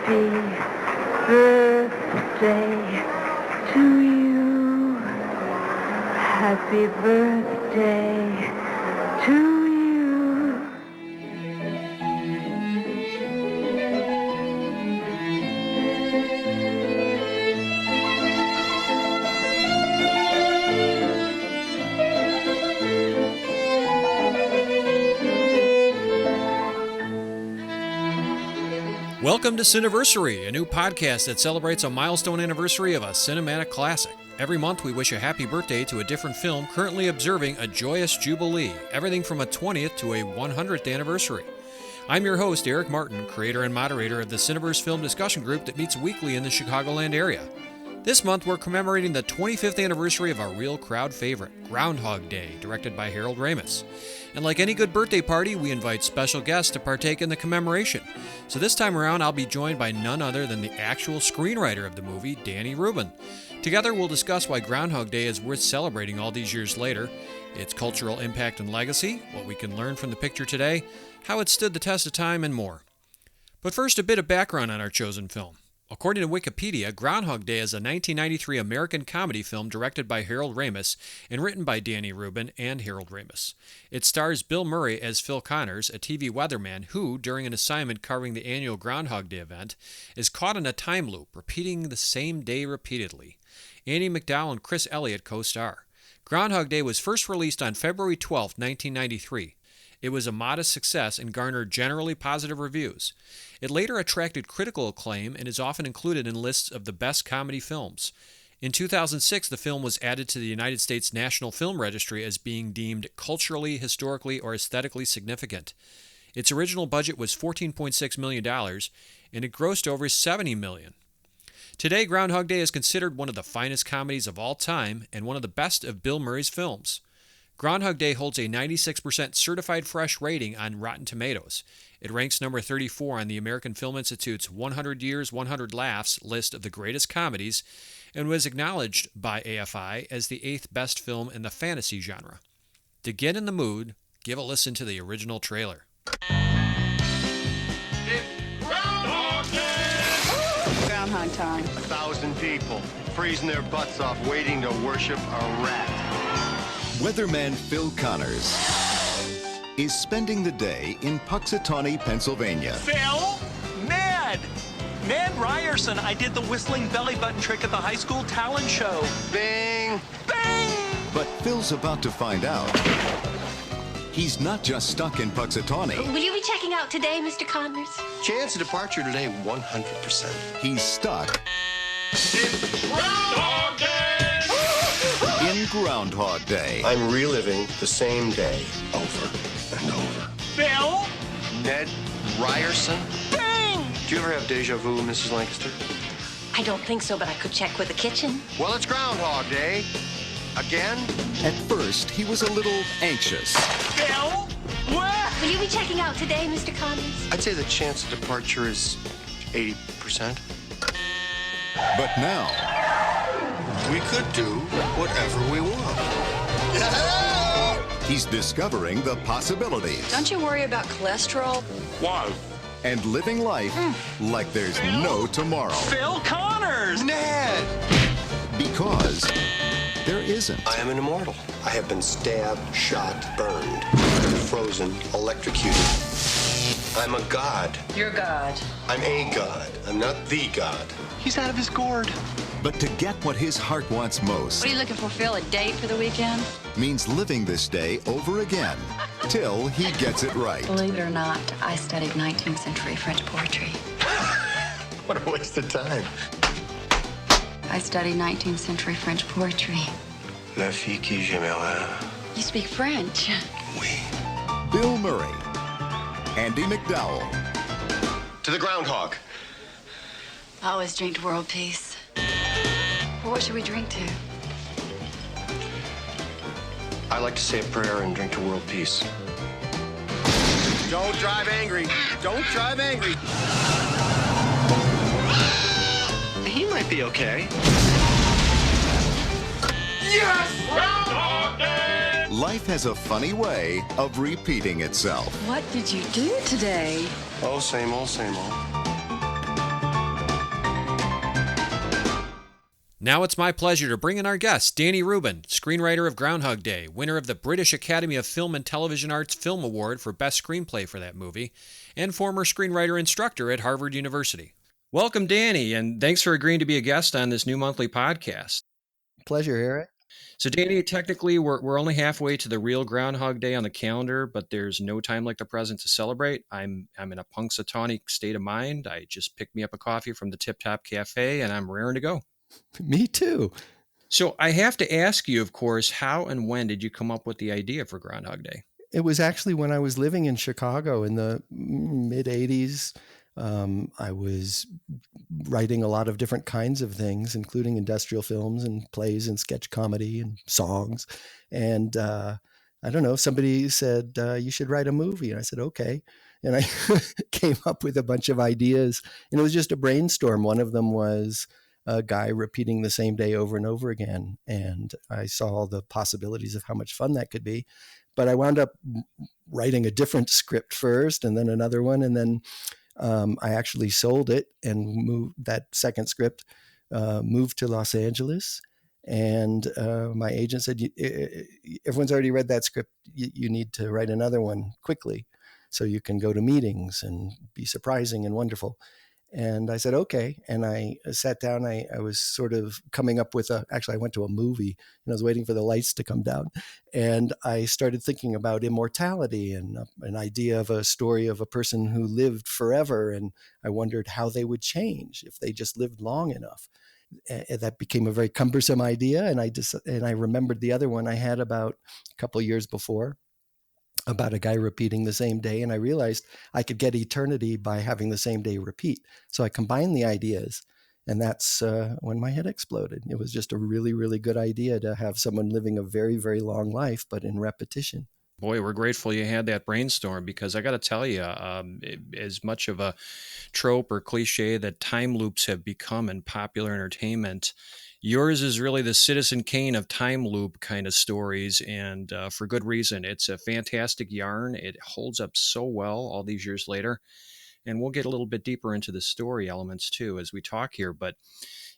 Happy birthday to you. Happy birthday to you. Welcome to Cineversary, a new podcast that celebrates a milestone anniversary of a cinematic classic. Every month we wish a happy birthday to a different film currently observing a joyous jubilee, everything from a 20th to a 100th anniversary. I'm your host, Erik Martin, creator and moderator of the Cineverse Film Discussion Group that meets weekly in the Chicagoland area. This month we're commemorating the 25th anniversary of our real crowd favorite, Groundhog Day, directed by Harold Ramis. And like any good birthday party, we invite special guests to partake in the commemoration. So this time around, I'll be joined by none other than the actual screenwriter of the movie, Danny Rubin. Together, we'll discuss why Groundhog Day is worth celebrating all these years later, its cultural impact and legacy, what we can learn from the picture today, how it stood the test of time, and more. But first, a bit of background on our chosen film. According to Wikipedia, Groundhog Day is a 1993 American comedy film directed by Harold Ramis and written by Danny Rubin and Harold Ramis. It stars Bill Murray as Phil Connors, a TV weatherman who, during an assignment covering the annual Groundhog Day event, is caught in a time loop, repeating the same day repeatedly. Andie MacDowell and Chris Elliott co-star. Groundhog Day was first released on February 12, 1993. It was a modest success and garnered generally positive reviews. It later attracted critical acclaim and is often included in lists of the best comedy films. In 2006, the film was added to the United States National Film Registry as being deemed culturally, historically, or aesthetically significant. Its original budget was $14.6 million, and it grossed over $70 million. Today, Groundhog Day is considered one of the finest comedies of all time and one of the best of Bill Murray's films. Groundhog Day holds a 96% certified fresh rating on Rotten Tomatoes. It ranks number 34 on the American Film Institute's 100 Years, 100 Laughs list of the greatest comedies and was acknowledged by AFI as the 8th best film in the fantasy genre. To get in the mood, give a listen to the original trailer. It's Groundhog Day! Groundhog time. 1,000 people freezing their butts off waiting to worship a rat. Weatherman Phil Connors is spending the day in Puxatawney, Pennsylvania. Phil? Ned Ryerson. I did the whistling belly button trick at the high school talent show. Bing! Bang! But Phil's about to find out he's not just stuck in Puxatawney. Will you be checking out today, Mr. Connors? Chance of departure today, 100%. He's stuck It's Groundhog Day! in Groundhog Day. I'm reliving the same day over and over. Phil? Ned Ryerson? Bang! Do you ever have deja vu, Mrs. Lancaster? I don't think so, but I could check with the kitchen. Well, it's Groundhog Day. Again? At first, he was a little anxious. Phil? What? Will you be checking out today, Mr. Connors? I'd say the chance of departure is 80%. But now, We could do whatever we want. he's discovering the possibilities Don't you worry about cholesterol? Why? and living life like there's no tomorrow. Phil Connors! Ned! Because there isn't. I am an immortal. I have been stabbed, shot, burned, frozen, electrocuted. I'm a god. You're God. I'm a god. I'm not the god. He's out of his gourd. But to get what his heart wants most What are you looking for, Phil? A date for the weekend? means living this day over again till he gets it right. Believe it or not, I studied 19th century French poetry. What a waste of time. I studied 19th century French poetry. La fille qui j'aimerais. You speak French. Oui. Bill Murray, Andie MacDowell, To the groundhog. I always drink to world peace. Well, what should we drink to? I like to say a prayer and drink to world peace. Don't drive angry. Don't drive angry. He might be okay. Yes! Groundhog Day! Life has a funny way of repeating itself. What did you do today? Oh, same old, same old. Now it's my pleasure to bring in our guest, Danny Rubin, screenwriter of Groundhog Day, winner of the British Academy of Film and Television Arts Film Award for Best Screenplay for that movie, and former screenwriter instructor at Harvard University. Welcome, Danny, and thanks for agreeing to be a guest on this new monthly podcast. Pleasure, Erik. So, Danny, technically, we're only halfway to the real Groundhog Day on the calendar, but there's no time like the present to celebrate. I'm in a punxsutawney state of mind. I just picked me up a coffee from the Tip Top Cafe, and I'm raring to go. Me too. So I have to ask you, of course, how and when did you come up with the idea for Groundhog Day? It was actually when I was living in Chicago in the mid 80s. I was writing a lot of different kinds of things, including industrial films and plays and sketch comedy and songs. And I don't know, somebody said, you should write a movie. And I said, okay. And I came up with a bunch of ideas. And it was just a brainstorm. One of them was a guy repeating the same day over and over again. And I saw the possibilities of how much fun that could be. But I wound up writing a different script first and then another one. And then I actually sold it and moved that second script, moved to Los Angeles. And my agent said, everyone's already read that script. You need to write another one quickly so you can go to meetings and be surprising and wonderful. And I said, okay. And I sat down. I was sort of coming up with actually, I went to a movie and I was waiting for the lights to come down. And I started thinking about immortality and an idea of a story of a person who lived forever. And I wondered how they would change if they just lived long enough. And that became a very cumbersome idea. And I remembered the other one I had about a couple of years before, about a guy repeating the same day. And I realized I could get eternity by having the same day repeat. So I combined the ideas, and that's when my head exploded. It was just a really, really good idea to have someone living a very, very long life, but in repetition. Boy, we're grateful you had that brainstorm, because I got to tell you, as much of a trope or cliche that time loops have become in popular entertainment, yours is really the Citizen Kane of time loop kind of stories, and for good reason. It's a fantastic yarn. It holds up so well all these years later, and we'll get a little bit deeper into the story elements too as we talk here. But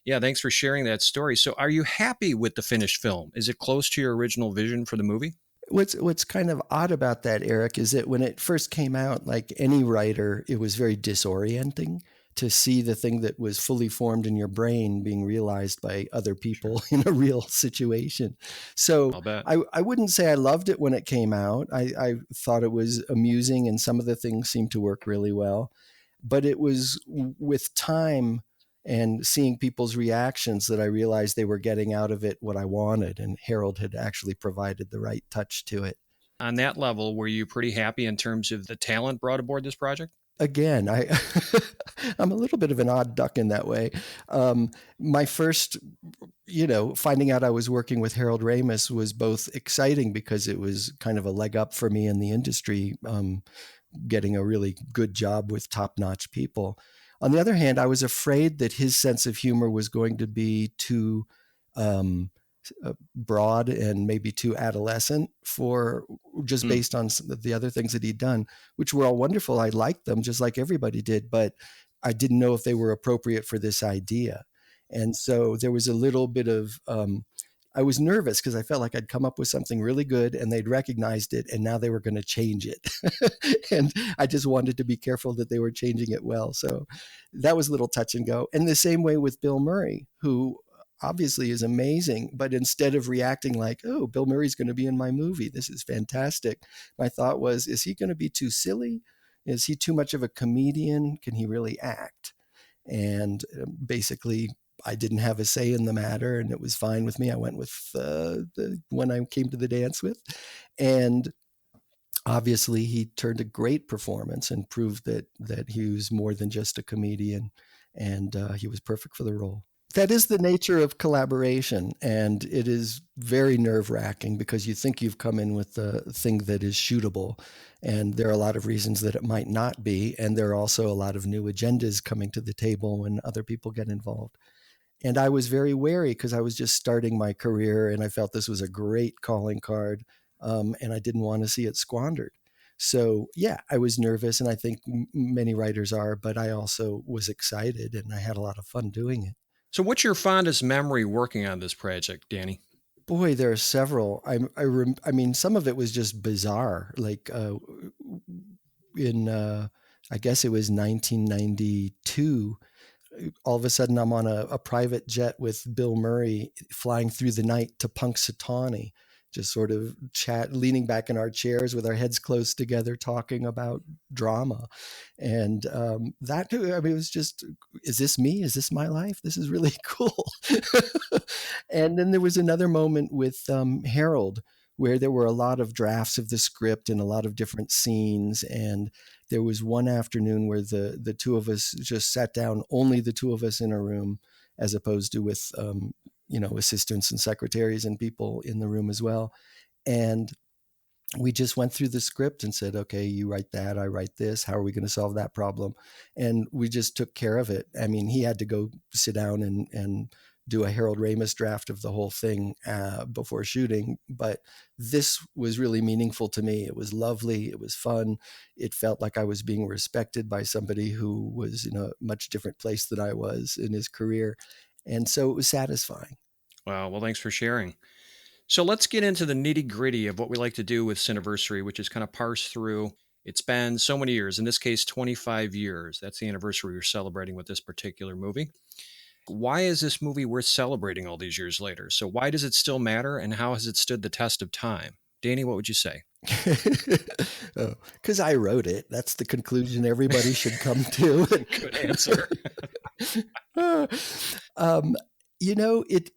yeah, thanks for sharing that story. So are you happy with the finished film? Is it close to your original vision for the movie? What's kind of odd about that, Erik, is that when it first came out, like any writer, it was very disorienting to see the thing that was fully formed in your brain being realized by other people in a real situation. So I wouldn't say I loved it when it came out. I thought it was amusing and some of the things seemed to work really well. But it was with time and seeing people's reactions that I realized they were getting out of it what I wanted. And Harold had actually provided the right touch to it. On that level, were you pretty happy in terms of the talent brought aboard this project? Again, I'm a little bit of an odd duck in that way. My first, finding out I was working with Harold Ramis was both exciting because it was kind of a leg up for me in the industry, getting a really good job with top-notch people. On the other hand, I was afraid that his sense of humor was going to be too broad and maybe too adolescent for just based on the other things that he'd done, which were all wonderful. I liked them just like everybody did, but I didn't know if they were appropriate for this idea. And so there was a little bit of, I was nervous because I felt like I'd come up with something really good and they'd recognized it and now they were going to change it. And I just wanted to be careful that they were changing it well. So that was a little touch and go. And the same way with Bill Murray, who obviously is amazing, but instead of reacting like, oh, Bill Murray's going to be in my movie, this is fantastic, my thought was, is he going to be too silly? Is he too much of a comedian? Can he really act? And basically, I didn't have a say in the matter, and it was fine with me. I went with the one I came to the dance with. And obviously, he turned a great performance and proved that he was more than just a comedian, and he was perfect for the role. That is the nature of collaboration, and it is very nerve-wracking because you think you've come in with the thing that is shootable, and there are a lot of reasons that it might not be, and there are also a lot of new agendas coming to the table when other people get involved. And I was very wary because I was just starting my career, and I felt this was a great calling card, and I didn't want to see it squandered. So yeah, I was nervous, and I think many writers are, but I also was excited, and I had a lot of fun doing it. So what's your fondest memory working on this project, Danny? Boy, there are several. I mean, some of it was just bizarre. Like in, I guess it was 1992. All of a sudden, I'm on a private jet with Bill Murray flying through the night to Punxsutawney, just sort of leaning back in our chairs with our heads close together, talking about drama. And that, I mean, it was just, is this me? Is this my life? This is really cool. And then there was another moment with Harold, where there were a lot of drafts of the script and a lot of different scenes. And there was one afternoon where the two of us just sat down, only the two of us in a room, as opposed to with, assistants and secretaries and people in the room as well. And we just went through the script and said, okay, you write that, I write this. How are we going to solve that problem? And we just took care of it. I mean, he had to go sit down and do a Harold Ramis draft of the whole thing before shooting. But this was really meaningful to me. It was lovely. It was fun. It felt like I was being respected by somebody who was in a much different place than I was in his career. And so it was satisfying. Wow. Well, thanks for sharing. So let's get into the nitty gritty of what we like to do with Cineversary, which is kind of parse through. It's been so many years, in this case, 25 years. That's the anniversary we're celebrating with this particular movie. Why is this movie worth celebrating all these years later? So why does it still matter, and how has it stood the test of time? Danny, what would you say? Because I wrote it. That's the conclusion everybody should come to. Good answer.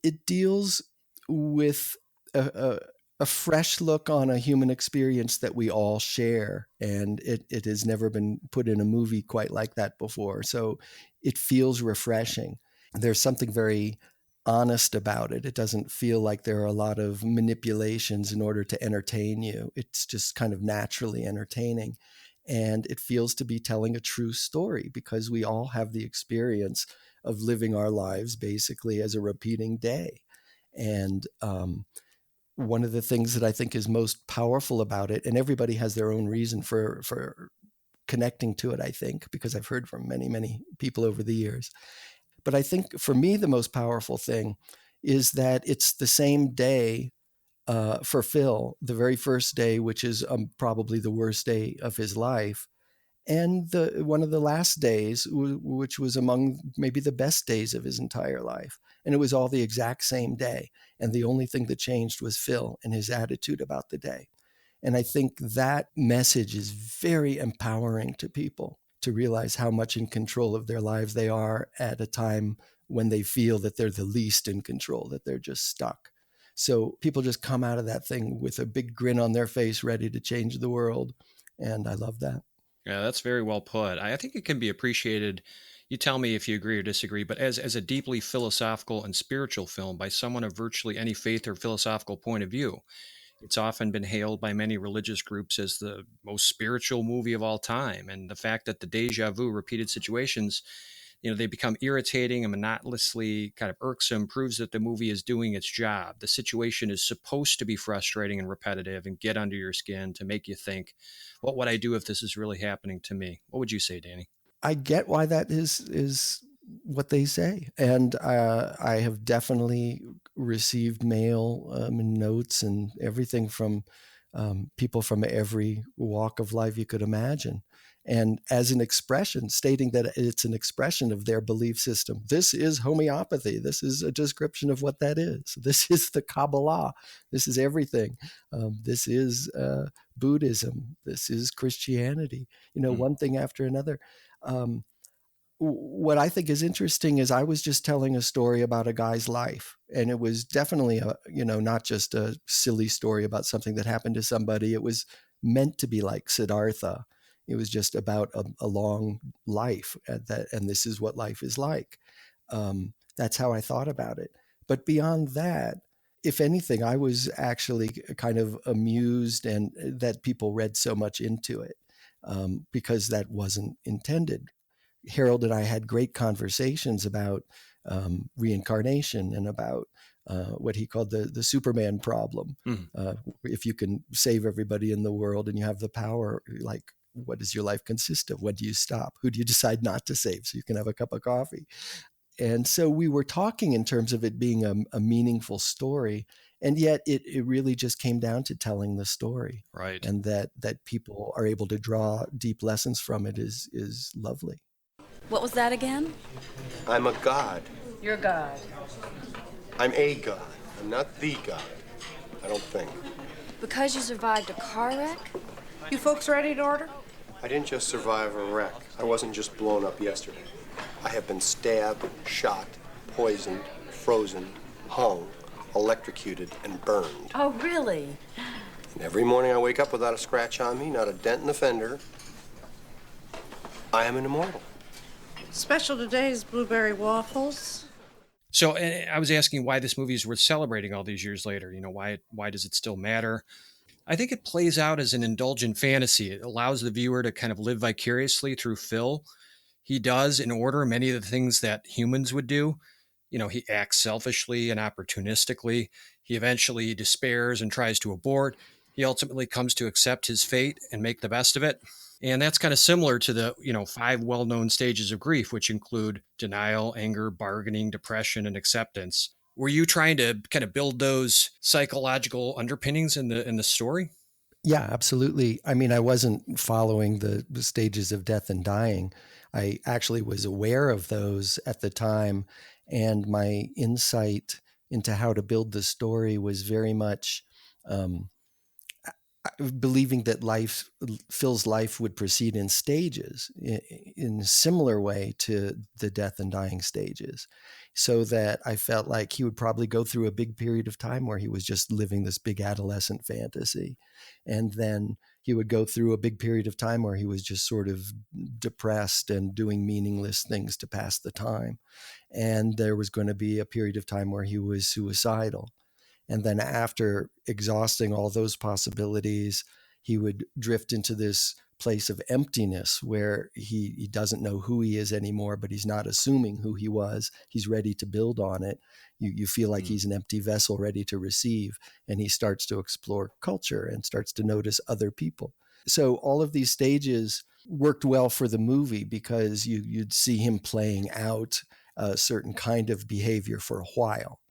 It deals with a fresh look on a human experience that we all share. And it has never been put in a movie quite like that before. So it feels refreshing. There's something very honest about it. It doesn't feel like there are a lot of manipulations in order to entertain you. It's just kind of naturally entertaining. And it feels to be telling a true story because we all have the experience of living our lives basically as a repeating day. And one of the things that I think is most powerful about it, and everybody has their own reason for connecting to it, I think, because I've heard from many, many people over the years. But I think for me, the most powerful thing is that it's the same day for Phil, the very first day, which is probably the worst day of his life, and one of the last days, which was among maybe the best days of his entire life. And it was all the exact same day. And the only thing that changed was Phil and his attitude about the day. And I think that message is very empowering to people to realize how much in control of their lives they are at a time when they feel that they're the least in control, that they're just stuck. So people just come out of that thing with a big grin on their face, ready to change the world. And I love that. Yeah, that's very well put. I think it can be appreciated. You tell me if you agree or disagree, but as a deeply philosophical and spiritual film by someone of virtually any faith or philosophical point of view. It's often been hailed by many religious groups as the most spiritual movie of all time. And the fact that the deja vu repeated situations, they become irritating and monotonously kind of irksome proves that the movie is doing its job. The situation is supposed to be frustrating and repetitive and get under your skin to make you think, what would I do if this is really happening to me? What would you say, Danny? I get why that is what they say. And I have definitely received mail and notes and everything from people from every walk of life you could imagine. And as an expression, stating that it's an expression of their belief system. This is homeopathy. This is a description of what that is. This is the Kabbalah. This is everything. This is Buddhism. This is Christianity. One thing after another. What I think is interesting is I was just telling a story about a guy's life, and it was definitely not just a silly story about something that happened to somebody. It was meant to be like Siddhartha. It was just about a long life, and this is what life is like. That's how I thought about it. But beyond that, if anything, I was actually kind of amused and that people read so much into it because that wasn't intended. Harold and I had great conversations about reincarnation and about what he called the Superman problem. If you can save everybody in the world and you have the power, like, what does your life consist of? When do you stop? Who do you decide not to save so you can have a cup of coffee? And so we were talking in terms of it being a meaningful story. And yet it really just came down to telling the story. Right. And that people are able to draw deep lessons from it is lovely. What was that again? I'm a god. You're God. I'm a god. I'm not the god. I don't think. Because you survived a car wreck? You folks ready to order? I didn't just survive a wreck. I wasn't just blown up yesterday. I have been stabbed, shot, poisoned, frozen, hung, electrocuted, and burned. Oh, really? And every morning I wake up without a scratch on me, not a dent in the fender. I am an immortal. Special today is blueberry waffles. So I was asking why this movie is worth celebrating all these years later. Why does it still matter? I think it plays out as an indulgent fantasy. It allows the viewer to kind of live vicariously through Phil. He does, in order, many of the things that humans would do. He acts selfishly and opportunistically. He eventually despairs and tries to abort. He ultimately comes to accept his fate and make the best of it. And that's kind of similar to the, 5 well-known stages of grief, which include denial, anger, bargaining, depression, and acceptance. Were you trying to kind of build those psychological underpinnings in the story? Yeah, absolutely. I mean, I wasn't following the stages of death and dying. I actually was aware of those at the time. And my insight into how to build the story was very much believing that Phil's life would proceed in stages, in a similar way to the death and dying stages, so that I felt like he would probably go through a big period of time where he was just living this big adolescent fantasy. And then he would go through a big period of time where he was just sort of depressed and doing meaningless things to pass the time. And there was going to be a period of time where he was suicidal. And then after exhausting all those possibilities, he would drift into this place of emptiness where he doesn't know who he is anymore, but he's not assuming who he was. He's ready to build on it. You feel like he's an empty vessel ready to receive. And he starts to explore culture and starts to notice other people. So all of these stages worked well for the movie because you'd see him playing out a certain kind of behavior for a while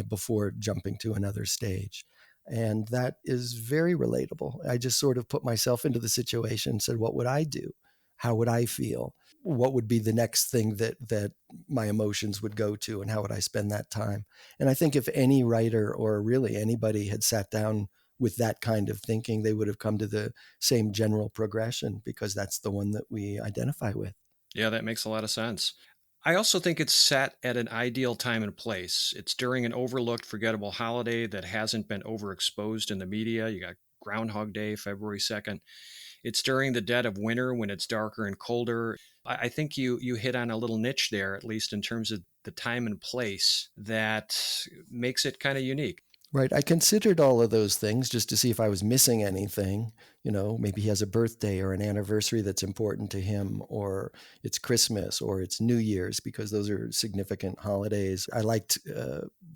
before jumping to another stage. And that is very relatable. I just sort of put myself into the situation and said, what would I do? How would I feel? What would be the next thing that my emotions would go to, and how would I spend that time? And I think if any writer or really anybody had sat down with that kind of thinking, they would have come to the same general progression, because that's the one that we identify with. Yeah, that makes a lot of sense. I also think it's set at an ideal time and place. It's during an overlooked, forgettable holiday that hasn't been overexposed in the media. You got Groundhog Day, February 2nd. It's during the dead of winter when it's darker and colder. I think you hit on a little niche there, at least in terms of the time and place, that makes it kind of unique. Right. I considered all of those things just to see if I was missing anything. Maybe he has a birthday or an anniversary that's important to him, or it's Christmas or it's New Year's, because those are significant holidays. I liked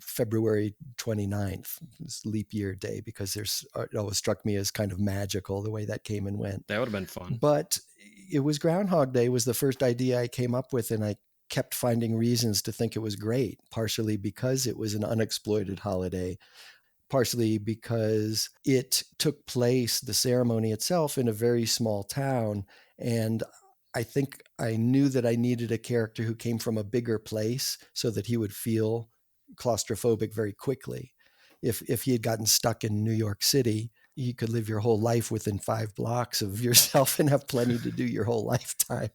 February 29th, this leap year day, because it always struck me as kind of magical the way that came and went. That would have been fun. But it was Groundhog Day was the first idea I came up with, and I kept finding reasons to think it was great, partially because it was an unexploited holiday, partially because it took place, the ceremony itself, in a very small town. And I think I knew that I needed a character who came from a bigger place so that he would feel claustrophobic very quickly. If he had gotten stuck in New York City, you could live your whole life within 5 blocks of yourself and have plenty to do your whole lifetime.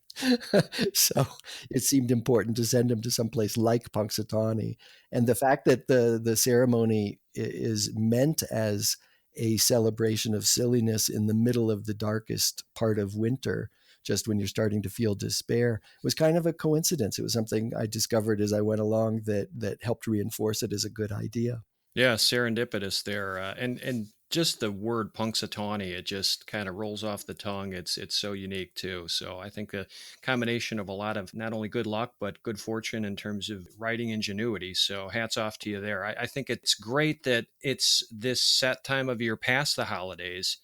So it seemed important to send him to someplace like Punxsutawney. And the fact that the ceremony is meant as a celebration of silliness in the middle of the darkest part of winter, just when you're starting to feel despair, was kind of a coincidence. It was something I discovered as I went along that helped reinforce it as a good idea. Yeah, serendipitous there. And just the word Punxsutawney, it just kind of rolls off the tongue. It's so unique too. So I think a combination of a lot of not only good luck, but good fortune in terms of writing ingenuity. So hats off to you there. I think it's great that it's this set time of year past the holidays,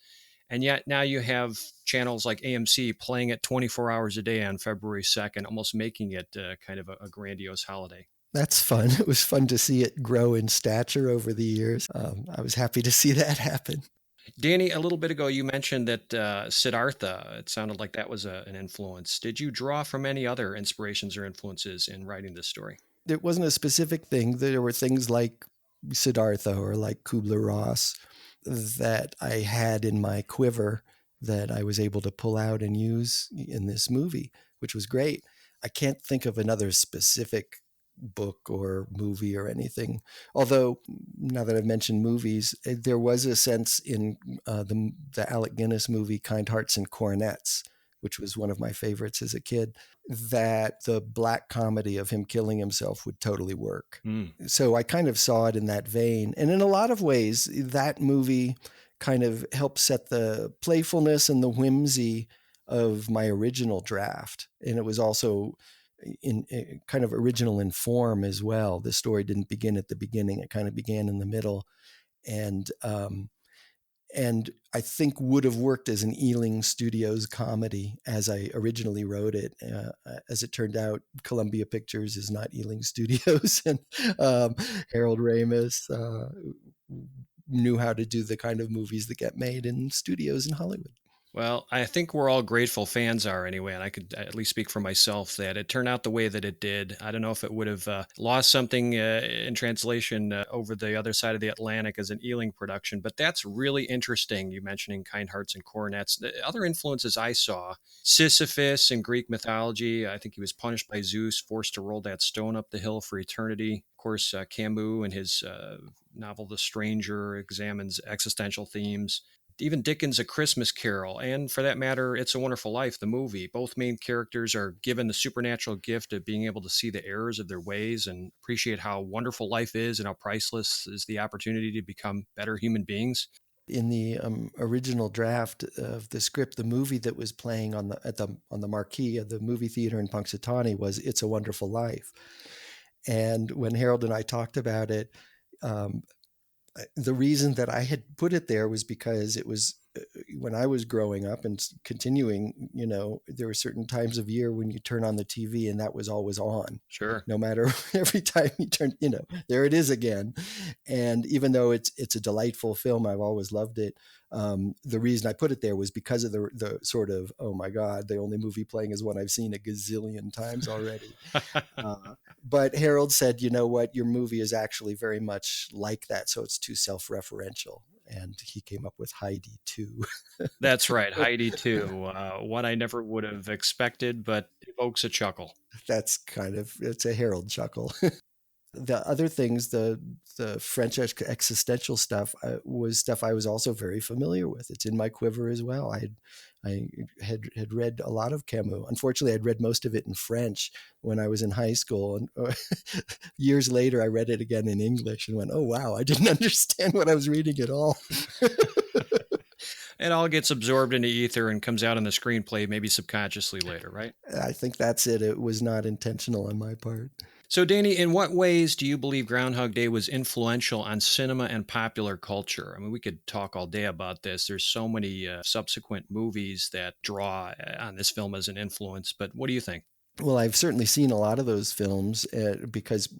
And yet now you have channels like AMC playing it 24 hours a day on February 2nd, almost making it kind of a grandiose holiday. That's fun. It was fun to see it grow in stature over the years. I was happy to see that happen. Danny, a little bit ago, you mentioned that Siddhartha, it sounded like that was an influence. Did you draw from any other inspirations or influences in writing this story? It wasn't a specific thing. There were things like Siddhartha or like Kubler-Ross that I had in my quiver that I was able to pull out and use in this movie, which was great. I can't think of another specific book or movie or anything. Although, now that I've mentioned movies, there was a sense in the Alec Guinness movie, Kind Hearts and Coronets, which was one of my favorites as a kid, that the black comedy of him killing himself would totally work. So I kind of saw it in that vein. And in a lot of ways, that movie kind of helped set the playfulness and the whimsy of my original draft. And it was also in kind of original in form as well. The story didn't begin at the beginning. It kind of began in the middle. And I think would have worked as an Ealing Studios comedy as I originally wrote it. As it turned out, Columbia Pictures is not Ealing Studios, and Harold Ramis knew how to do the kind of movies that get made in studios in Hollywood. Well, I think we're all grateful, fans are anyway, and I could at least speak for myself, that it turned out the way that it did. I don't know if it would have lost something in translation over the other side of the Atlantic as an Ealing production, but that's really interesting, you mentioning Kind Hearts and Coronets. The other influences I saw, Sisyphus in Greek mythology. I think he was punished by Zeus, forced to roll that stone up the hill for eternity. Of course, Camus in his novel The Stranger examines existential themes. Even Dickens' A Christmas Carol, and for that matter, It's a Wonderful Life, the movie. Both main characters are given the supernatural gift of being able to see the errors of their ways and appreciate how wonderful life is and how priceless is the opportunity to become better human beings. In the original draft of the script, the movie that was playing on the marquee of the movie theater in Punxsutawney was It's a Wonderful Life. And when Harold and I talked about it, the reason that I had put it there was because it was when I was growing up and continuing, there were certain times of year when you turn on the TV and that was always on. Sure. No matter every time you turn, there it is again. And even though it's a delightful film, I've always loved it. The reason I put it there was because of the sort of, oh my God, the only movie playing is one I've seen a gazillion times already. But Harold said, you know what, your movie is actually very much like that. So it's too self-referential. And he came up with Heidi 2. That's right, Heidi 2. One I never would have expected, but evokes a chuckle. It's a Harold chuckle. The other things, the French existential stuff was stuff I was also very familiar with. It's in my quiver as well. I had read a lot of Camus. Unfortunately, I'd read most of it in French when I was in high school. And years later, I read it again in English and went, oh, wow, I didn't understand what I was reading at all. It all gets absorbed into ether and comes out in the screenplay, maybe subconsciously later, right? I think that's it. It was not intentional on my part. So, Danny, in what ways do you believe Groundhog Day was influential on cinema and popular culture? I mean, we could talk all day about this. There's so many subsequent movies that draw on this film as an influence, but what do you think? Well, I've certainly seen a lot of those films because,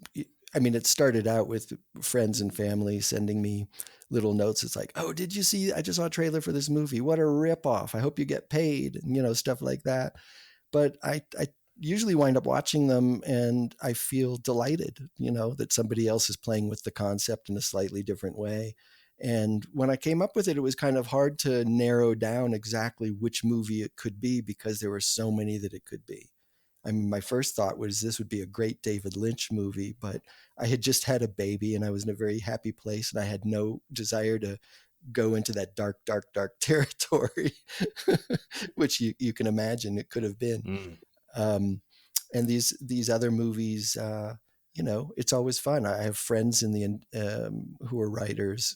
it started out with friends and family sending me little notes. It's like, oh, did you see, I just saw a trailer for this movie. What a ripoff. I hope you get paid, and, stuff like that. But I usually wind up watching them and I feel delighted, that somebody else is playing with the concept in a slightly different way. And when I came up with it, it was kind of hard to narrow down exactly which movie it could be because there were so many that it could be. My first thought was this would be a great David Lynch movie, but I had just had a baby and I was in a very happy place and I had no desire to go into that dark, dark, dark territory, which you can imagine it could have been. And these other movies, it's always fun. I have friends who are writers.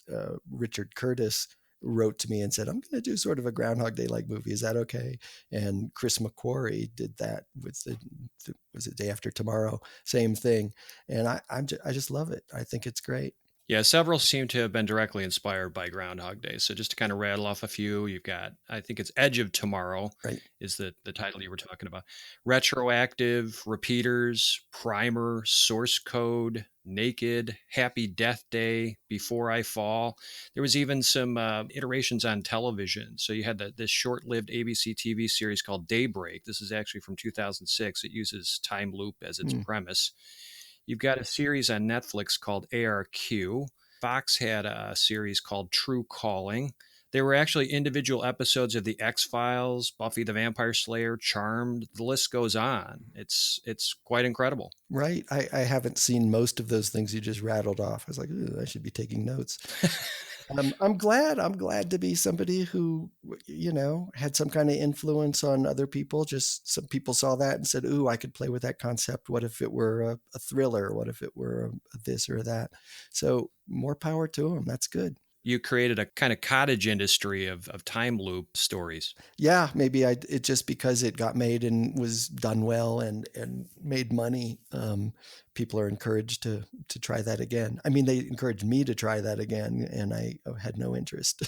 Richard Curtis wrote to me and said, I'm going to do sort of a Groundhog Day like movie. Is that okay? And Chris McQuarrie did that with was it Day After Tomorrow? Same thing. And I just love it. I think it's great. Yeah, several seem to have been directly inspired by Groundhog Day. So just to kind of rattle off a few, you've got, I think it's Edge of Tomorrow Right. is the title you were talking about. Retroactive, Repeaters, Primer, Source Code, Naked, Happy Death Day, Before I Fall. There was even some iterations on television. So you had this short-lived ABC TV series called Daybreak. This is actually from 2006. It uses time loop as its premise. You've got a series on Netflix called ARQ. Fox had a series called True Calling. There were actually individual episodes of The X-Files, Buffy the Vampire Slayer, Charmed. The list goes on. It's quite incredible. Right. I haven't seen most of those things you just rattled off. I was like, I should be taking notes. I'm glad to be somebody who, had some kind of influence on other people. Just some people saw that and said, ooh, I could play with that concept. What if it were a thriller? What if it were a this or that? So more power to them. That's good. You created a kind of cottage industry of time loop stories. Yeah, maybe it just because it got made and was done well and made money. People are encouraged to try that again. I mean, they encouraged me to try that again, and I had no interest.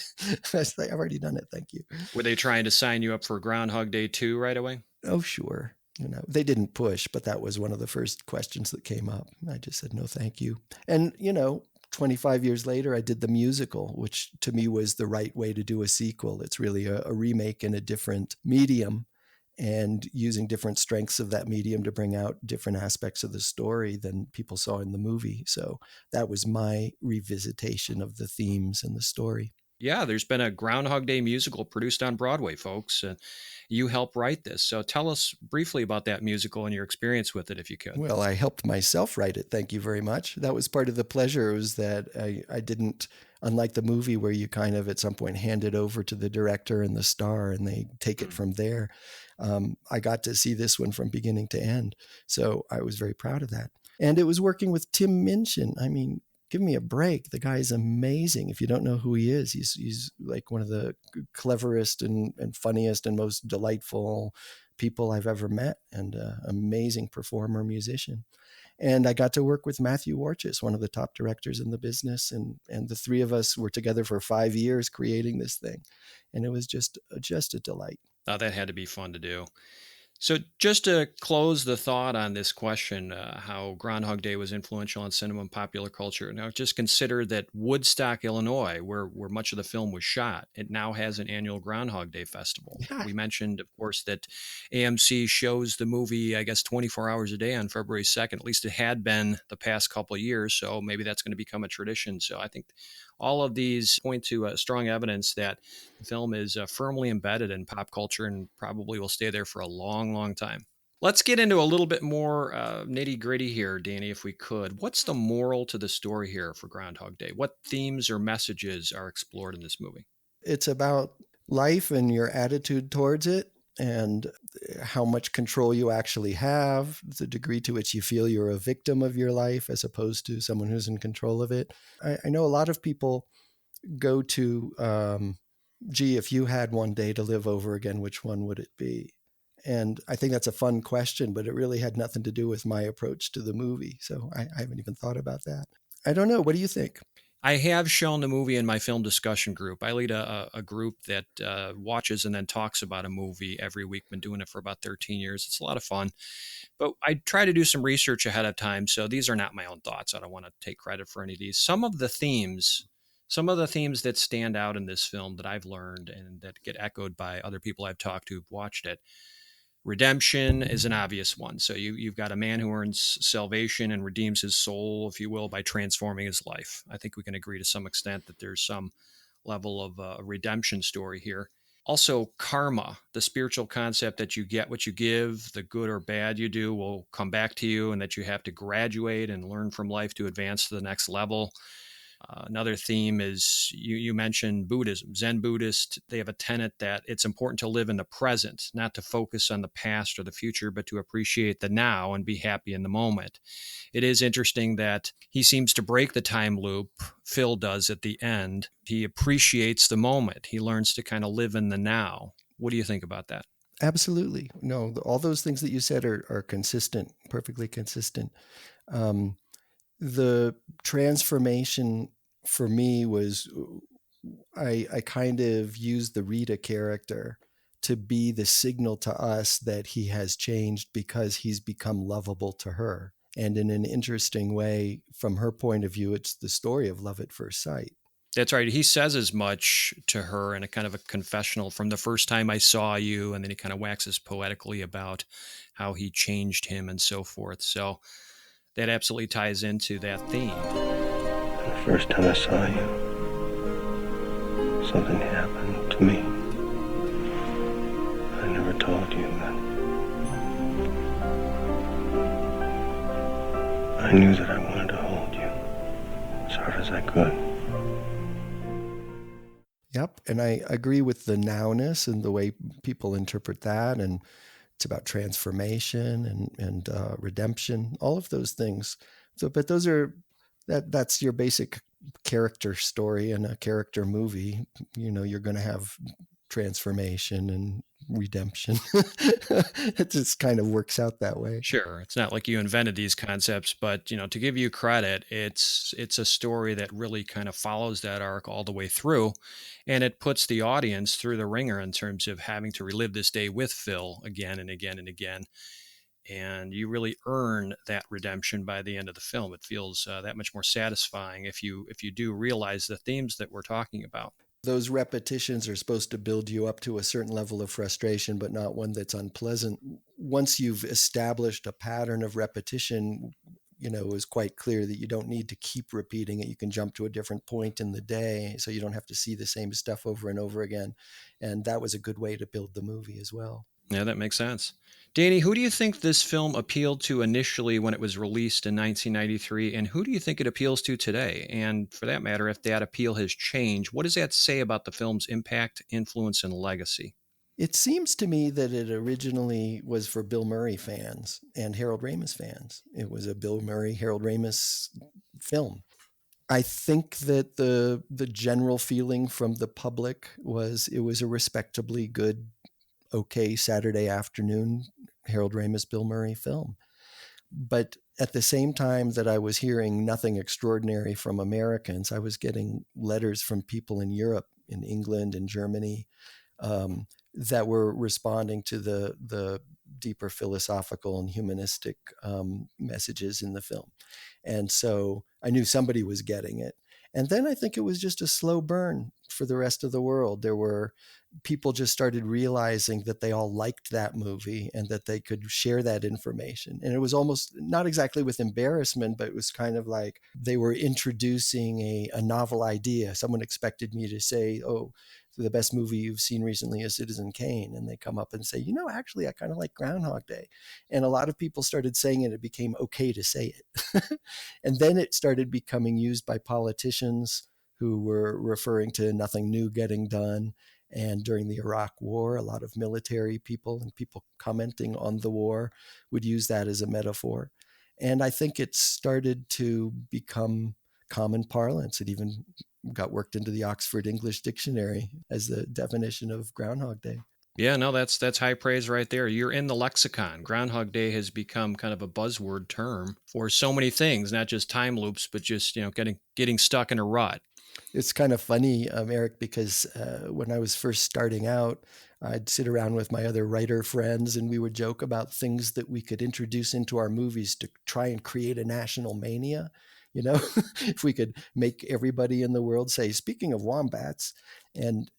I was like, I've already done it. Thank you. Were they trying to sign you up for Groundhog Day 2 right away? Oh, sure. They didn't push, but that was one of the first questions that came up. I just said, no, thank you. And, 25 years later, I did the musical, which to me was the right way to do a sequel. It's really a remake in a different medium and using different strengths of that medium to bring out different aspects of the story than people saw in the movie. So that was my revisitation of the themes and the story. Yeah, there's been a Groundhog Day musical produced on Broadway, folks. You helped write this. So tell us briefly about that musical and your experience with it, if you could. Well, I helped myself write it. Thank you very much. That was part of the pleasure, was that I didn't, unlike the movie where you kind of at some point hand it over to the director and the star and they take it from there. I got to see this one from beginning to end. So I was very proud of that. And it was working with Tim Minchin. I mean, give me a break. The guy is amazing. If you don't know who he is, he's like one of the cleverest and funniest and most delightful people I've ever met, and amazing performer, musician. And I got to work with Matthew Warchus, one of the top directors in the business. And the three of us were together for 5 years creating this thing. And it was just a delight. Oh, that had to be fun to do. So just to close the thought on this question, how Groundhog Day was influential on cinema and popular culture. Now, just consider that Woodstock, Illinois, where much of the film was shot, it now has an annual Groundhog Day festival. Yeah. We mentioned, of course, that AMC shows the movie, I guess, 24 hours a day on February 2nd. At least it had been the past couple of years. So maybe that's going to become a tradition. So I think all of these point to strong evidence that the film is firmly embedded in pop culture and probably will stay there for a long, long time. Let's get into a little bit more nitty gritty here, Danny, if we could. What's the moral to the story here for Groundhog Day? What themes or messages are explored in this movie? It's about life and your attitude towards it, and how much control you actually have, the degree to which you feel you're a victim of your life as opposed to someone who's in control of it. I know a lot of people go to, gee, if you had one day to live over again, which one would it be? And I think that's a fun question, but it really had nothing to do with my approach to the movie. So I haven't even thought about that. I don't know. What do you think? I have shown the movie in my film discussion group. I lead a group that watches and then talks about a movie every week. Been doing it for about 13 years. It's a lot of fun. But I try to do some research ahead of time, so these are not my own thoughts. I don't want to take credit for any of these. Some of the themes that stand out in this film that I've learned and that get echoed by other people I've talked to who've watched it. Redemption is an obvious one. So you've got a man who earns salvation and redeems his soul, if you will, by transforming his life. I think we can agree to some extent that there's some level of a redemption story here. Also, karma, the spiritual concept that you get what you give, the good or bad you do will come back to you, and that you have to graduate and learn from life to advance to the next level. Another theme is you mentioned Buddhism. Zen Buddhist, they have a tenet that it's important to live in the present, not to focus on the past or the future, but to appreciate the now and be happy in the moment. It is interesting that he seems to break the time loop. Phil does at the end. He appreciates the moment. He learns to kind of live in the now. What do you think about that? Absolutely. No, all those things that you said are consistent, perfectly consistent. The transformation for me was I kind of used the Rita character to be the signal to us that he has changed because he's become lovable to her. And in an interesting way, from her point of view, it's the story of love at first sight. That's right. He says as much to her in a kind of a confessional from the first time I saw you. And then he kind of waxes poetically about how he changed him and so forth. So that absolutely ties into that theme. The first time I saw you, something happened to me. I never told you, but I knew that I wanted to hold you as hard as I could. Yep. And I agree with the nowness and the way people interpret that. And it's about transformation and redemption, all of those things. So, but that's your basic character story in a character movie. You know, you're going to have transformation and redemption. It just kind of works out that way. Sure. It's not like you invented these concepts, but to give you credit, it's a story that really kind of follows that arc all the way through, and it puts the audience through the ringer in terms of having to relive this day with Phil again and again and again. And you really earn that redemption by the end of the film. It feels that much more satisfying if you do realize the themes that we're talking about. Those repetitions are supposed to build you up to a certain level of frustration, but not one that's unpleasant. Once you've established a pattern of repetition, it was quite clear that you don't need to keep repeating it. You can jump to a different point in the day, so you don't have to see the same stuff over and over again. And that was a good way to build the movie as well. Yeah, that makes sense. Danny, who do you think this film appealed to initially when it was released in 1993, and who do you think it appeals to today? And for that matter, if that appeal has changed, what does that say about the film's impact, influence, and legacy? It seems to me that it originally was for Bill Murray fans and Harold Ramis fans. It was a Bill Murray, Harold Ramis film. I think that the general feeling from the public was it was a respectably good, okay Saturday afternoon Harold Ramis, Bill Murray film. But at the same time that I was hearing nothing extraordinary from Americans, I was getting letters from people in Europe, in England and Germany, that were responding to the deeper philosophical and humanistic messages in the film. And so I knew somebody was getting it. And then I think it was just a slow burn for the rest of the world. There were people just started realizing that they all liked that movie and that they could share that information. And it was almost not exactly with embarrassment, but it was kind of like they were introducing a novel idea. Someone expected me to say, oh, the best movie you've seen recently is Citizen Kane. And they come up and say, actually, I kind of like Groundhog Day. And a lot of people started saying it. It became okay to say it. And then it started becoming used by politicians who were referring to nothing new getting done. And during the Iraq War, a lot of military people and people commenting on the war would use that as a metaphor. And I think it started to become common parlance. It even got worked into the Oxford English Dictionary as the definition of Groundhog Day. Yeah, no, that's high praise right there. You're in the lexicon. Groundhog Day has become kind of a buzzword term for so many things, not just time loops, but just, getting stuck in a rut. It's kind of funny, Erik, because when I was first starting out, I'd sit around with my other writer friends and we would joke about things that we could introduce into our movies to try and create a national mania. If we could make everybody in the world say, speaking of wombats, and,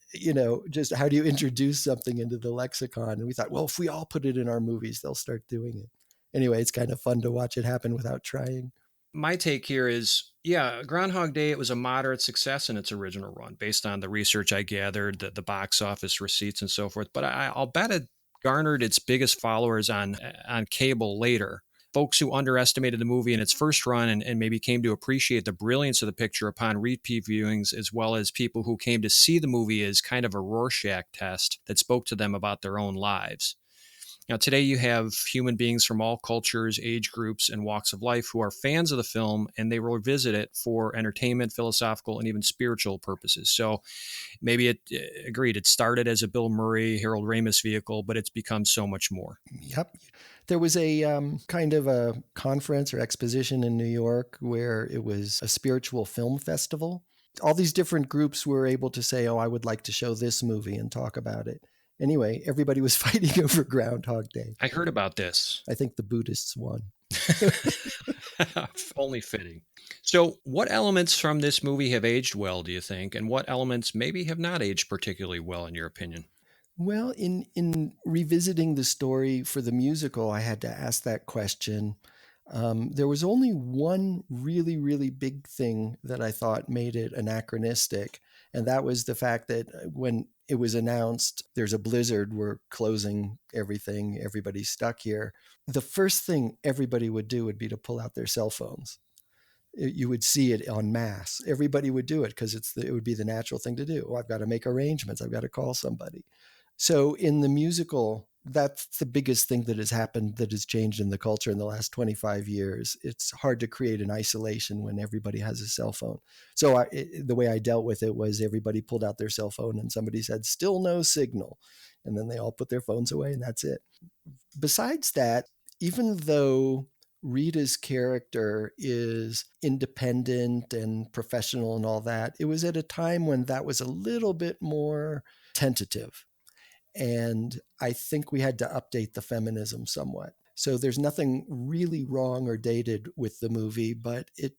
just how do you introduce something into the lexicon? And we thought, well, if we all put it in our movies, they'll start doing it. Anyway, it's kind of fun to watch it happen without trying. My take here is, Groundhog Day, it was a moderate success in its original run based on the research I gathered, the box office receipts and so forth. But I'll bet it garnered its biggest followers on cable later. Folks who underestimated the movie in its first run and maybe came to appreciate the brilliance of the picture upon repeat viewings, as well as people who came to see the movie as kind of a Rorschach test that spoke to them about their own lives. Now, today you have human beings from all cultures, age groups, and walks of life who are fans of the film, and they will revisit it for entertainment, philosophical, and even spiritual purposes. So maybe it started as a Bill Murray, Harold Ramis vehicle, but it's become so much more. Yep. There was a kind of a conference or exposition in New York where it was a spiritual film festival. All these different groups were able to say, oh, I would like to show this movie and talk about it. Anyway, everybody was fighting over Groundhog Day. I heard about this. I think the Buddhists won. Only fitting. So what elements from this movie have aged well, do you think? And what elements maybe have not aged particularly well, in your opinion? Well, in revisiting the story for the musical, I had to ask that question. There was only one really, really big thing that I thought made it anachronistic, and that was the fact that when it was announced, there's a blizzard, we're closing everything, everybody's stuck here. The first thing everybody would do would be to pull out their cell phones. You would see it en masse. Everybody would do it because it would be the natural thing to do. Oh, I've got to make arrangements. I've got to call somebody. So in the musical, that's the biggest thing that has happened, that has changed in the culture in the last 25 years. It's hard to create an isolation when everybody has a cell phone. So the way I dealt with it was everybody pulled out their cell phone and somebody said, still no signal. And then they all put their phones away and that's it. Besides that, even though Rita's character is independent and professional and all that, it was at a time when that was a little bit more tentative. And I think we had to update the feminism somewhat. So there's nothing really wrong or dated with the movie, but it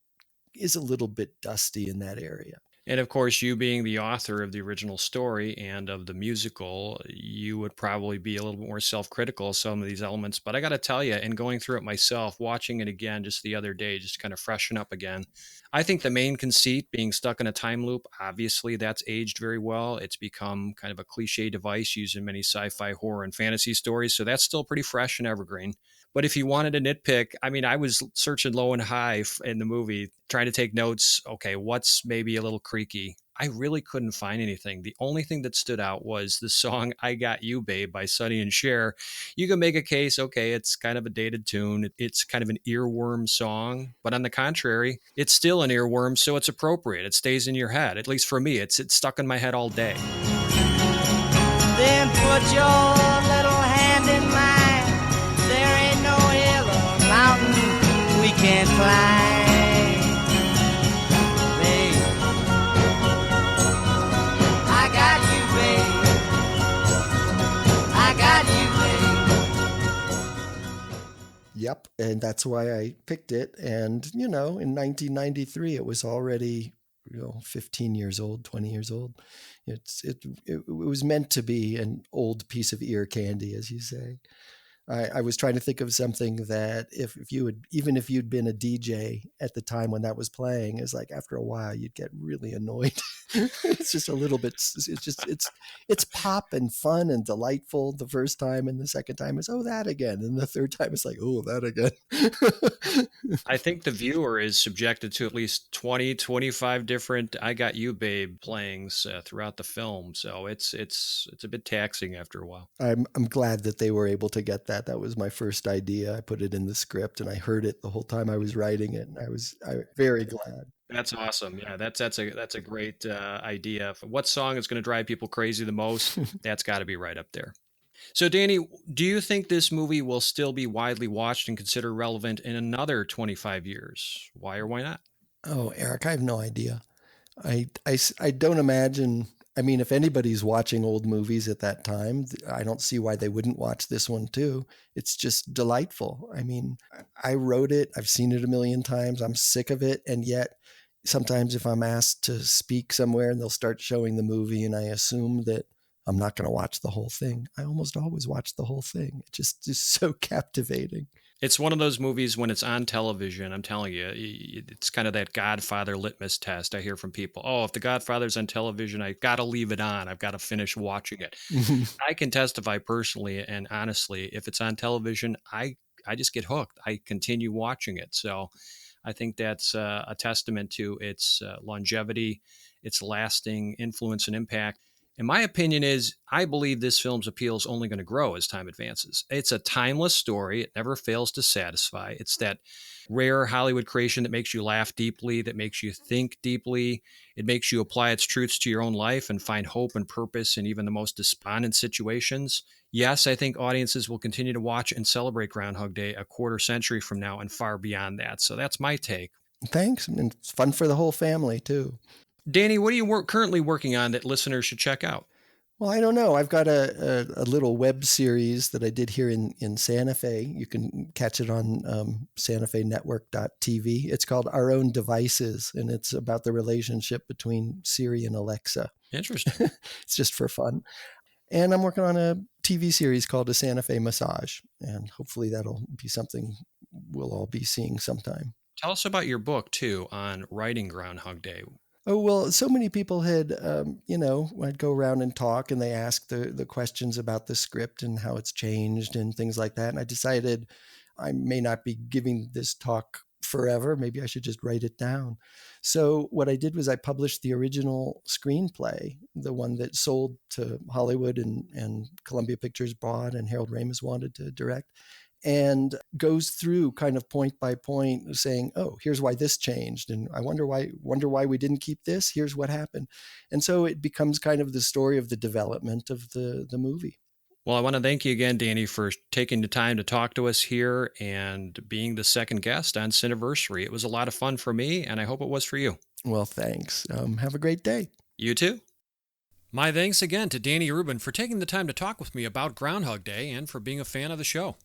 is a little bit dusty in that area. And of course, you being the author of the original story and of the musical, you would probably be a little bit more self-critical of some of these elements. But I got to tell you, and going through it myself, watching it again just the other day, just to kind of freshen up again, I think the main conceit, being stuck in a time loop, obviously that's aged very well. It's become kind of a cliche device used in many sci-fi, horror, and fantasy stories. So that's still pretty fresh and evergreen. But if you wanted to nitpick, I mean, I was searching low and high in the movie, trying to take notes. Okay, what's maybe a little creaky? I really couldn't find anything. The only thing that stood out was the song I Got You, Babe by Sonny and Cher. You can make a case, okay, it's kind of a dated tune. It's kind of an earworm song. But on the contrary, it's still an earworm, so it's appropriate. It stays in your head. At least for me, it's stuck in my head all day. Then put your little hand in mine. There ain't no hill or mountain we can't climb, babe. I got you, babe. I got you, babe. Yep, and that's why I picked it. And, in 1993, it was already 15 years old, 20 years old. It was meant to be an old piece of ear candy, as you say. I was trying to think of something that if you'd been a DJ at the time when that was playing, is like after a while you'd get really annoyed. It's just a little bit. It's pop and fun and delightful the first time, and the second time is that again, and the third time it's like that again. I think the viewer is subjected to at least 20, 25 different "I Got You, Babe" playings throughout the film, so it's a bit taxing after a while. I'm glad that they were able to get that. That was my first idea. I put it in the script and I heard it the whole time I was writing it. And I was very glad. That's awesome. Yeah, that's a great idea. What song is going to drive people crazy the most? That's got to be right up there. So, Danny, do you think this movie will still be widely watched and considered relevant in another 25 years? Why or why not? Oh, Eric, I have no idea. I don't imagine. I mean, if anybody's watching old movies at that time, I don't see why they wouldn't watch this one too. It's just delightful. I mean, I wrote it. I've seen it a million times. I'm sick of it. And yet sometimes if I'm asked to speak somewhere and they'll start showing the movie and I assume that I'm not going to watch the whole thing, I almost always watch the whole thing. It just is so captivating. It's one of those movies when it's on television, I'm telling you, it's kind of that Godfather litmus test I hear from people. Oh, if the Godfather's on television, I got to leave it on. I've got to finish watching it. I can testify personally and honestly, if it's on television, I just get hooked. I continue watching it. So I think that's a testament to its longevity, its lasting influence and impact. And my opinion is, I believe this film's appeal is only going to grow as time advances. It's a timeless story. It never fails to satisfy. It's that rare Hollywood creation that makes you laugh deeply, that makes you think deeply. It makes you apply its truths to your own life and find hope and purpose in even the most despondent situations. Yes, I think audiences will continue to watch and celebrate Groundhog Day a quarter century from now and far beyond that. So that's my take. Thanks. And it's fun for the whole family, too. Danny, what are you currently working on that listeners should check out? Well, I don't know. I've got a little web series that I did here in Santa Fe. You can catch it on santafenetwork.tv. It's called Our Own Devices, and it's about the relationship between Siri and Alexa. Interesting. It's just for fun. And I'm working on a TV series called A Santa Fe Massage, and hopefully that'll be something we'll all be seeing sometime. Tell us about your book, too, on writing Groundhog Day. Oh, well, so many people had, I'd go around and talk, and they asked the questions about the script and how it's changed and things like that. And I decided I may not be giving this talk forever. Maybe I should just write it down. So what I did was I published the original screenplay, the one that sold to Hollywood and Columbia Pictures bought and Harold Ramis wanted to direct, and goes through kind of point by point saying, oh, here's why this changed. And I wonder why we didn't keep this. Here's what happened. And so it becomes kind of the story of the development of the movie. Well, I want to thank you again, Danny, for taking the time to talk to us here and being the second guest on Cineversary. It was a lot of fun for me, and I hope it was for you. Well, thanks. Have a great day. You too. My thanks again to Danny Rubin for taking the time to talk with me about Groundhog Day and for being a fan of the show.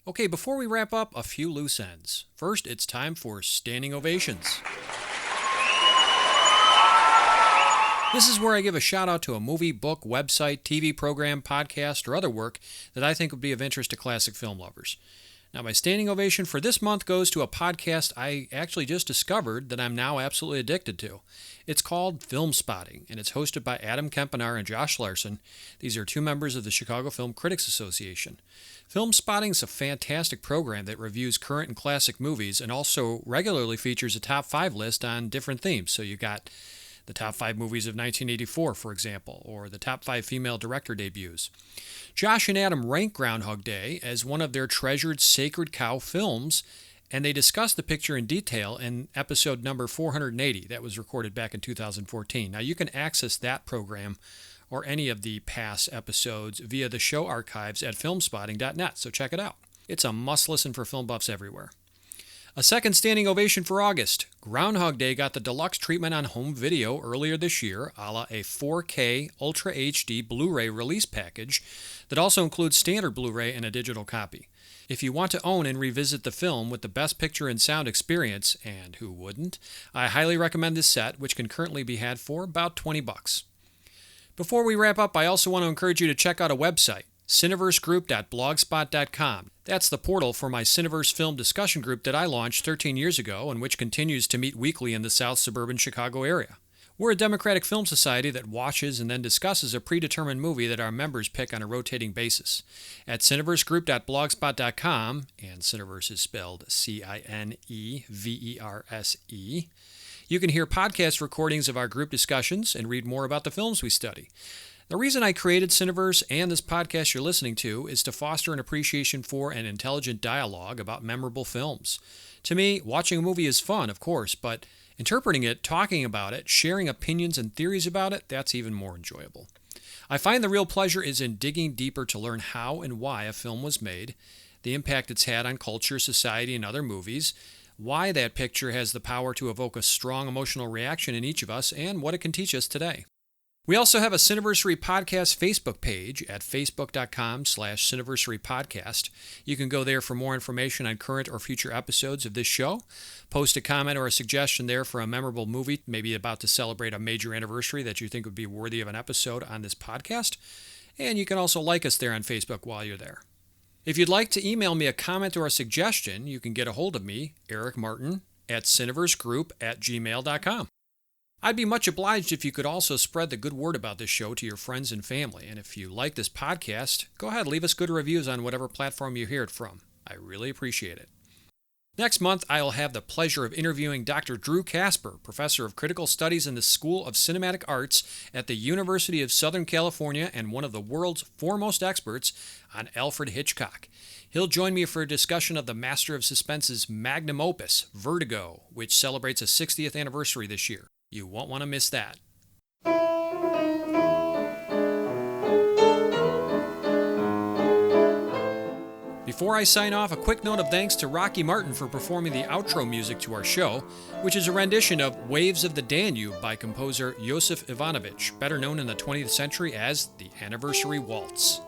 Okay, before we wrap up, a few loose ends. First, it's time for standing ovations. This is where I give a shout out to a movie, book, website, TV program, podcast, or other work that I think would be of interest to classic film lovers. Now, my standing ovation for this month goes to a podcast I actually just discovered that I'm now absolutely addicted to. It's called Film Spotting, and it's hosted by Adam Kempenaar and Josh Larson. These are two members of the Chicago Film Critics Association. Film Spotting is a fantastic program that reviews current and classic movies and also regularly features a top 5 list on different themes. So you got the top 5 movies of 1984, for example, or the top 5 female director debuts. Josh and Adam rank Groundhog Day as one of their treasured sacred cow films, and they discuss the picture in detail in episode number 480 that was recorded back in 2014. Now, you can access that program or any of the past episodes via the show archives at filmspotting.net, so check it out. It's a must-listen for film buffs everywhere. A second standing ovation for August. Groundhog Day got the deluxe treatment on home video earlier this year, a la a 4K Ultra HD Blu-ray release package that also includes standard Blu-ray and a digital copy. If you want to own and revisit the film with the best picture and sound experience, and who wouldn't, I highly recommend this set, which can currently be had for about $20. Before we wrap up, I also want to encourage you to check out a website, cineversegroup.blogspot.com. That's the portal for my Cineverse film discussion group that I launched 13 years ago and which continues to meet weekly in the South suburban Chicago area. We're a democratic film society that watches and then discusses a predetermined movie that our members pick on a rotating basis. At cineversegroup.blogspot.com, and Cineverse is spelled Cineverse, you can hear podcast recordings of our group discussions and read more about the films we study. The reason I created Cineverse and this podcast you're listening to is to foster an appreciation for an intelligent dialogue about memorable films. To me, watching a movie is fun, of course, but interpreting it, talking about it, sharing opinions and theories about it, that's even more enjoyable. I find the real pleasure is in digging deeper to learn how and why a film was made, the impact it's had on culture, society, and other movies, why that picture has the power to evoke a strong emotional reaction in each of us, and what it can teach us today. We also have a Cineversary Podcast Facebook page at facebook.com/Cineversary Podcast. You can go there for more information on current or future episodes of this show. Post a comment or a suggestion there for a memorable movie, maybe about to celebrate a major anniversary that you think would be worthy of an episode on this podcast. And you can also like us there on Facebook while you're there. If you'd like to email me a comment or a suggestion, you can get a hold of me, Erik Martin, at cineversegroup@gmail.com. I'd be much obliged if you could also spread the good word about this show to your friends and family. And if you like this podcast, go ahead, leave us good reviews on whatever platform you hear it from. I really appreciate it. Next month, I'll have the pleasure of interviewing Dr. Drew Casper, Professor of Critical Studies in the School of Cinematic Arts at the University of Southern California and one of the world's foremost experts on Alfred Hitchcock. He'll join me for a discussion of the master of suspense's magnum opus, Vertigo, which celebrates its 60th anniversary this year. You won't want to miss that. Before I sign off, a quick note of thanks to Rocky Martin for performing the outro music to our show, which is a rendition of Waves of the Danube by composer Josef Ivanović, better known in the 20th century as the Anniversary Waltz.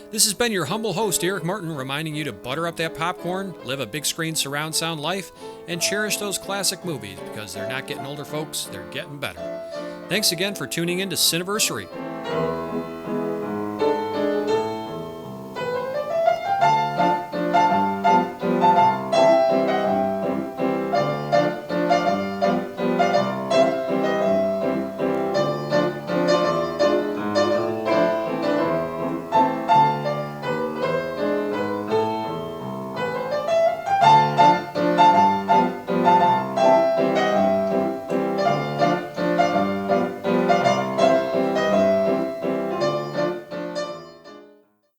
This has been your humble host, Erik Martin, reminding you to butter up that popcorn, live a big screen surround sound life, and cherish those classic movies, because they're not getting older, folks, they're getting better. Thanks again for tuning in to Cineversary.